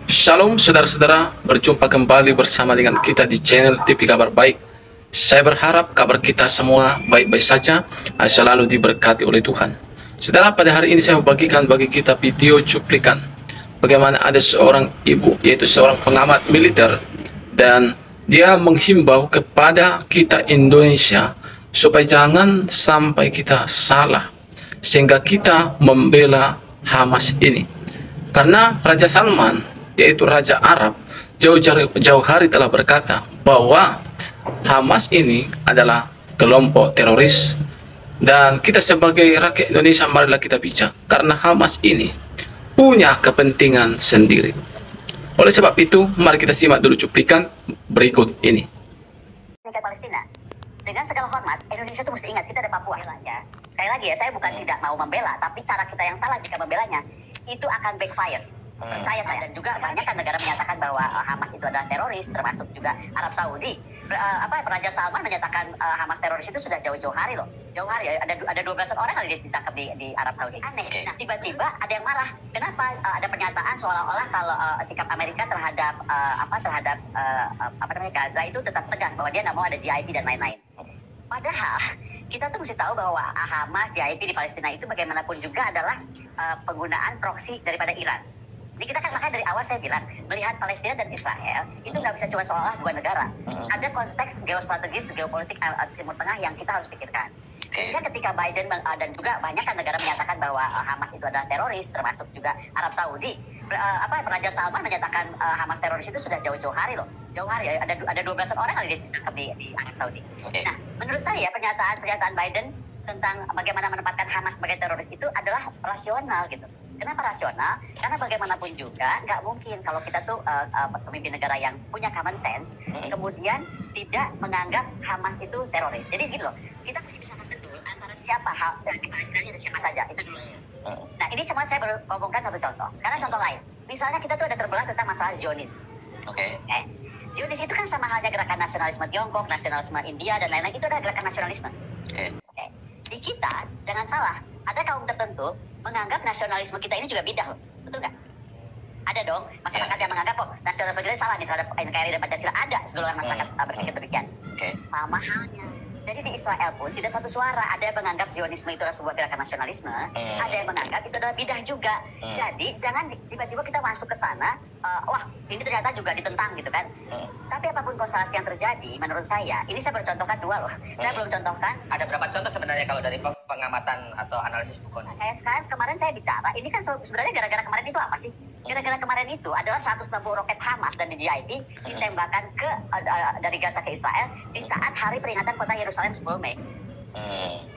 Shalom saudara-saudara, berjumpa kembali bersama dengan kita di channel TV Kabar Baik. Saya berharap kabar kita semua baik-baik saja, selalu diberkati oleh Tuhan. Saudara, pada hari ini saya membagikan bagi kita video cuplikan bagaimana ada seorang ibu, yaitu seorang pengamat militer, dan dia menghimbau kepada kita Indonesia supaya jangan sampai kita salah sehingga kita membela Hamas ini. Karena Raja Salman, yaitu Raja Arab, jauh hari telah berkata bahwa Hamas ini adalah kelompok teroris. Dan kita sebagai rakyat Indonesia, marilah kita bijak, karena Hamas ini punya kepentingan sendiri. Oleh sebab itu, mari kita simak dulu cuplikan berikut ini. Palestina. Dengan segala hormat, Indonesia itu mesti ingat kita ada Papua. Sekali lagi ya, saya bukan tidak mau membela, tapi cara kita yang salah jika membelanya itu akan backfire. Percaya saya. Dan juga banyak kan negara menyatakan bahwa Hamas itu adalah teroris, termasuk juga Arab Saudi. Raja Salman menyatakan Hamas teroris itu sudah jauh-jauh hari loh. Jauh hari, ada 12 orang kali ditangkap di Arab Saudi. Aneh. Nah, tiba-tiba ada yang marah. Kenapa ada pernyataan seolah-olah kalau sikap Amerika terhadap Gaza itu tetap tegas, bahwa dia nggak mau ada GIP dan lain-lain. Padahal kita tuh mesti tahu bahwa Hamas, GIP di Palestina itu bagaimanapun juga adalah penggunaan proksi daripada Iran. Jadi kita kan makanya dari awal saya bilang, melihat Palestina dan Israel itu nggak bisa cuma seolah dua negara. Ada konteks geostrategis, geopolitik Timur Tengah yang kita harus pikirkan. Sehingga ketika Biden dan juga banyak kan negara menyatakan bahwa Hamas itu adalah teroris, termasuk juga Arab Saudi. Raja Salman menyatakan Hamas teroris itu sudah jauh-jauh hari loh. Jauh hari, ada 12 orang kali ditangkap di Arab Saudi. Nah, menurut saya pernyataan Biden tentang bagaimana menempatkan Hamas sebagai teroris itu adalah rasional gitu. Kenapa rasional? Karena bagaimanapun juga nggak mungkin kalau kita tuh pemimpin negara yang punya common sense, kemudian tidak menganggap Hamas itu teroris. Jadi gini loh, kita mesti bisa betul antara siapa di Palestina ada siapa saja, itu dulu. Nah, ini cuma saya baru ngomongkan satu contoh. Sekarang contoh lain, misalnya kita tuh ada terbelah tentang masalah Zionis. Zionis itu kan sama halnya gerakan nasionalisme Tiongkok, nasionalisme India dan lain-lain, itu adalah gerakan nasionalisme. Di kita, jangan salah, ada kaum tertentu menganggap nasionalisme kita ini juga bidah loh. Betul nggak? Ada dong masyarakat yang menganggap nasionalisme kita salah nih terhadap NKRI dan Pancasila. Ada segelintir masyarakat berpikir demikian. Sama halnya. Jadi di Israel pun tidak satu suara. Ada yang menganggap Zionisme itu adalah sebuah gerakan nasionalisme. Ada yang menganggap itu adalah bidah juga. Jadi jangan tiba-tiba kita masuk ke sana, wah ini ternyata juga ditentang gitu kan. Tapi apapun konstelasi yang terjadi, menurut saya, ini saya baru contohkan dua loh. Saya belum contohkan. Ada berapa contoh sebenarnya kalau dari pengamatan atau analisis bukunya? Kayak sekarang kemarin saya bicara, ini kan sebenarnya gara-gara kemarin itu apa sih? Gara-gara kemarin itu adalah 160 roket Hamas dan GIP ditembakkan dari Gaza ke Israel di saat hari peringatan kota Yerusalem 10 Mei.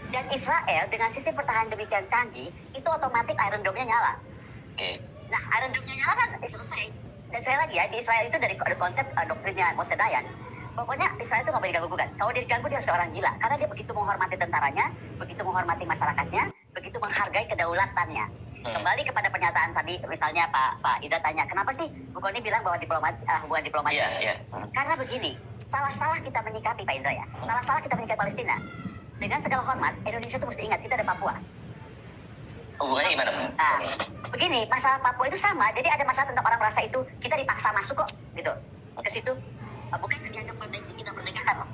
Dan Israel dengan sistem pertahanan demikian canggih, itu otomatis Iron Dome-nya nyala. Nah, Iron Dome-nya nyala kan selesai. Dan saya lagi ya, di Israel itu dari konsep doktrinnya Moshe Dayan, pokoknya Israel itu nggak boleh diganggu-gugat. Kalau dia diganggu, dia seorang gila. Karena dia begitu menghormati tentaranya, begitu menghormati masyarakatnya, begitu menghargai kedaulatannya. Kembali kepada pernyataan tadi, misalnya Pak Ida tanya, kenapa sih Bu Koni bilang bahwa hubungan diplomatik? Karena begini, salah-salah kita menyikapi Pak Indra ya, salah-salah kita menyikapi Palestina. Dengan segala hormat, Indonesia itu mesti ingat, kita ada Papua. Hubungannya gimana? Nah, begini, masalah Papua itu sama, jadi ada masalah tentang orang merasa itu, kita dipaksa masuk kok, gitu, ke situ. Bukan dianggap kita merdekakan loh.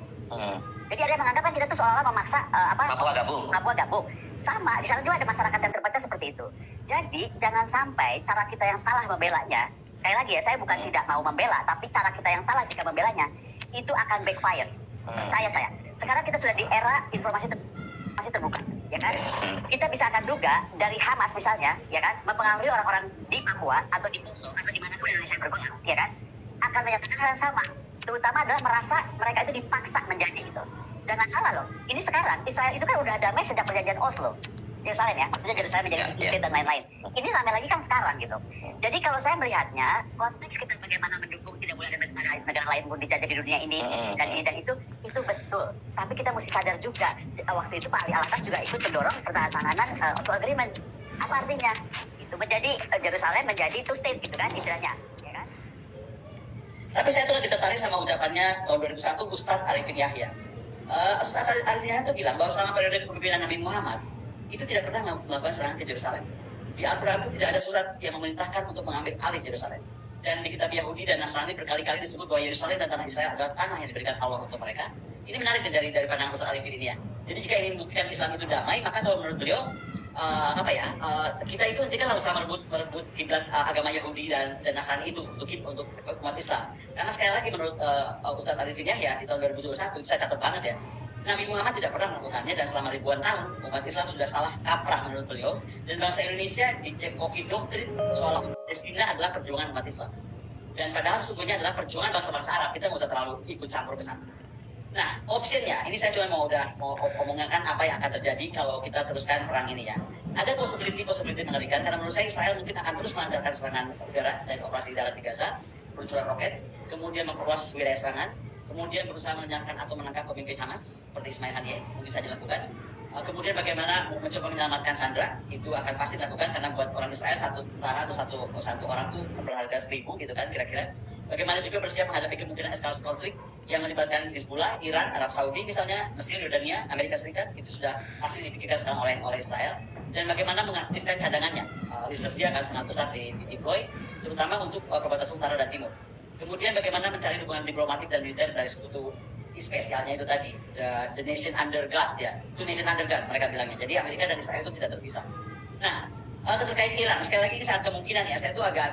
Jadi ada yang menganggap kan kita tuh seolah-olah memaksa Papua gabung. Sama, di sana juga ada masyarakat yang terbaca seperti itu. Jadi jangan sampai cara kita yang salah membelanya. Sekali lagi ya, saya bukan tidak mau membela, tapi cara kita yang salah jika membelanya itu akan backfire. Percaya saya. Sekarang kita sudah di era informasi terbuka, ya kan? Kita bisa akan duga dari Hamas misalnya, ya kan, mempengaruhi orang-orang di Papua atau di Poso atau di manapun Indonesia berkembang, ya kan, akan menyatakan hal yang sama. Terutama adalah merasa mereka itu dipaksa menjadi itu. Jangan salah loh, ini sekarang Israel itu kan udah damai sejak perjanjian Oslo. Yerusalem ya, maksudnya Yerusalem menjadi state dan lain-lain. Ini ramai lagi kan sekarang gitu. Jadi kalau saya melihatnya, konteks kita bagaimana mendukung tidak boleh ada negara lain pun dijajah di dunia ini dan ini dan itu betul. Tapi kita mesti sadar juga, waktu itu Pak Ali Alatas juga ikut mendorong pertahanan Oslo Agreement. Apa artinya? Itu menjadi Yerusalem menjadi two state gitu kan istilahnya. Tapi saya tuh lebih tertarik sama ucapannya tahun 2001 Ustadz Arifin Yahya. Ustadz Arifin Yahya itu bilang bahwa selama periode kepemimpinan Nabi Muhammad itu tidak pernah melakukan serangan ke Yerusalem. Di Al-Quran pun tidak ada surat yang memerintahkan untuk mengambil alih Yerusalem. Dan di kitab Yahudi dan Nasrani berkali-kali disebut bahwa Yerusalem dan tanah Israel adalah tanah yang diberikan Allah untuk mereka. Ini menarik dari pandangan Ustaz Arifin ini ya. Jadi jika ingin membuktikan Islam itu damai, maka kalau menurut beliau kita itu hentikan usaha merebut kiblat agama Yahudi dan Nasrani itu untuk umat Islam. Karena sekali lagi menurut Ustaz Arifin Yahya di tahun 2021, saya catat banget ya, Nabi Muhammad tidak pernah melakukannya dan selama ribuan tahun umat Islam sudah salah kaprah menurut beliau, dan bangsa Indonesia dicengkoki doktrin seolah Palestina adalah perjuangan umat Islam. Dan padahal sesungguhnya adalah perjuangan bangsa-bangsa Arab. Kita nggak usah terlalu ikut campur ke sana. Nah, optionnya, ini saya cuma mau omongkan apa yang akan terjadi kalau kita teruskan perang ini ya. Ada possibility mengerikan, karena menurut saya Israel mungkin akan terus melancarkan serangan udara dan operasi darat di Gaza, peluncuran roket, kemudian memperluas wilayah serangan, kemudian berusaha menangkap atau menangkap pemimpin Hamas seperti Ismail Haniyeh, mungkin saja dilakukan. Kemudian bagaimana mencoba menyelamatkan Sandra, itu akan pasti dilakukan karena buat orang Israel satu tentara atau satu orang itu berharga 1.000 gitu kan kira-kira. Bagaimana juga bersiap menghadapi kemungkinan eskalasi konflik yang melibatkan Hizbullah, Iran, Arab Saudi misalnya, Mesir, Yordania, Amerika Serikat, itu sudah pasti dipikirkan sekarang oleh Israel. Dan bagaimana mengaktifkan cadangannya, reserve dia akan sangat besar di deploy, terutama untuk perbatasan utara dan timur. Kemudian bagaimana mencari dukungan diplomatik dan militer dari sekutu spesialnya itu tadi, the nation under God ya, two nation under God mereka bilangnya. Jadi Amerika dan Israel itu tidak terpisah. Nah, terkait Iran, sekali lagi ini sangat kemungkinan ya. Saya tuh agak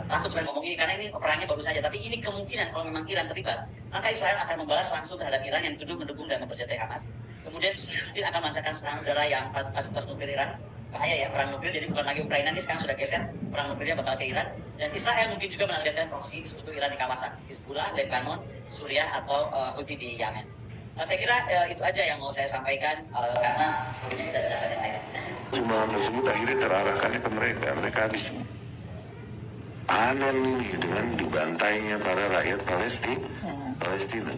takut sebenarnya ngomong ini karena ini perangnya baru saja. Tapi ini kemungkinan kalau memang Iran terlibat, maka Israel akan membalas langsung terhadap Iran yang tuduh mendukung dan mempersenjatai Hamas. Kemudian Israel mungkin akan melancarkan serangan udara yang fasilitas nuklir Iran. Bahaya ya perang nuklir, jadi bukan lagi Ukraina ini sekarang sudah geser, perang nuklirnya bakal ke Iran. Dan Israel mungkin juga menargetkan proksi sekutu Iran di kawasan Hizbullah, Lebanon, Suriah atau Houthi di Yemen. Saya kira itu aja yang mau saya sampaikan karena sebelumnya tidak ada yang lain. Sumbangan tersebut akhirnya terarahkannya ke mereka. Mereka habis panen ini dengan dibantainya para rakyat Palestina.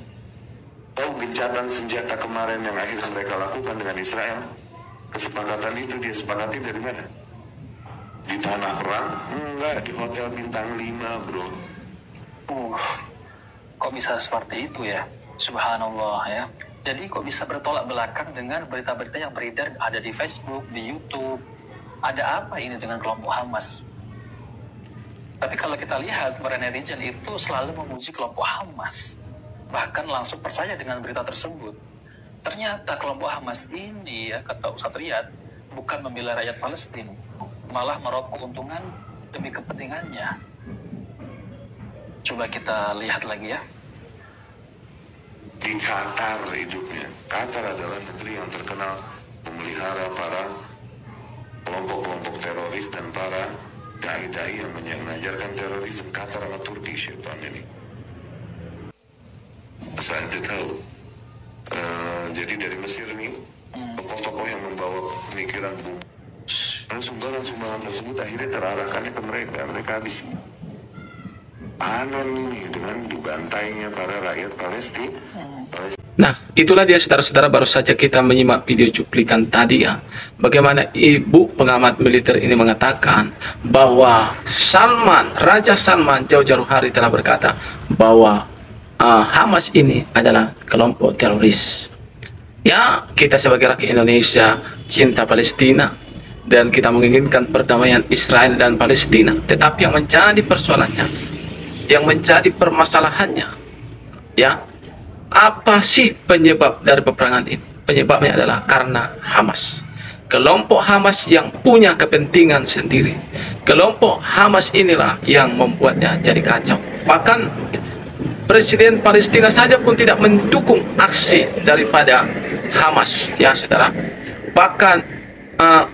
Tahu gencatan senjata kemarin yang akhirnya mereka lakukan dengan Israel? Kesepakatan itu dia sepakati dari mana? Di tanah perang? Enggak, di hotel bintang 5 bro. Kok bisa seperti itu ya? Subhanallah ya. Jadi kok bisa bertolak belakang dengan berita-berita yang beredar ada di Facebook, di YouTube. Ada apa ini dengan kelompok Hamas? Tapi kalau kita lihat, para netizen itu selalu memuji kelompok Hamas. Bahkan langsung percaya dengan berita tersebut. Ternyata kelompok Hamas ini ya, kata Ustaz Riyad, bukan membela rakyat Palestina, malah meraup keuntungan demi kepentingannya. Coba kita lihat lagi ya. Di Qatar hidupnya. Qatar adalah negeri yang terkenal memelihara para kelompok-kelompok teroris dan para dai-dai yang mengajarkan terorisme. Qatar sama Turki syaitan ini. Asal ente tahu. Jadi dari Mesir ini tokoh-tokoh yang membawa pemikiran dan sumbangan tersebut akhirnya terarahkannya ke mereka. Mereka habis panen ini dengan dibantainya para rakyat Palestina. Nah, itulah dia saudara-saudara, baru saja kita menyimak video cuplikan tadi ya. Bagaimana ibu pengamat militer ini mengatakan bahwa Raja Salman jauh-jauh hari telah berkata bahwa Hamas ini adalah kelompok teroris. Ya, kita sebagai rakyat Indonesia cinta Palestina dan kita menginginkan perdamaian Israel dan Palestina. Tetapi yang menjadi persoalannya, yang menjadi permasalahannya, ya, apa sih penyebab dari peperangan ini? Penyebabnya adalah karena Hamas. Kelompok Hamas yang punya kepentingan sendiri. Kelompok Hamas inilah yang membuatnya jadi kacau. Bahkan Presiden Palestina saja pun tidak mendukung aksi daripada Hamas, ya saudara. Bahkan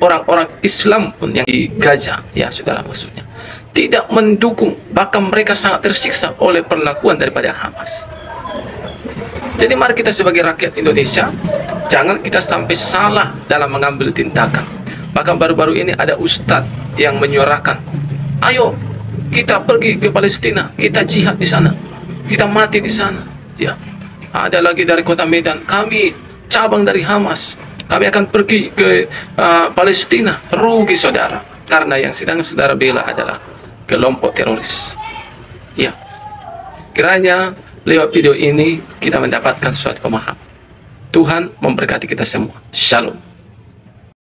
orang-orang Islam pun yang di Gaza, ya saudara, maksudnya tidak mendukung. Bahkan mereka sangat tersiksa oleh perlakuan daripada Hamas. Jadi mari kita sebagai rakyat Indonesia, jangan kita sampai salah dalam mengambil tindakan. Bahkan baru-baru ini ada ustadz yang menyuarakan, ayo kita pergi ke Palestina, kita jihad di sana, kita mati di sana. Ya, ada lagi dari kota Medan, kami cabang dari Hamas, kami akan pergi ke Palestina. Rugi saudara, karena yang sedang saudara bela adalah kelompok teroris. Ya, kiranya lewat video ini kita mendapatkan suatu pemahaman. Tuhan memberkati kita semua. Shalom.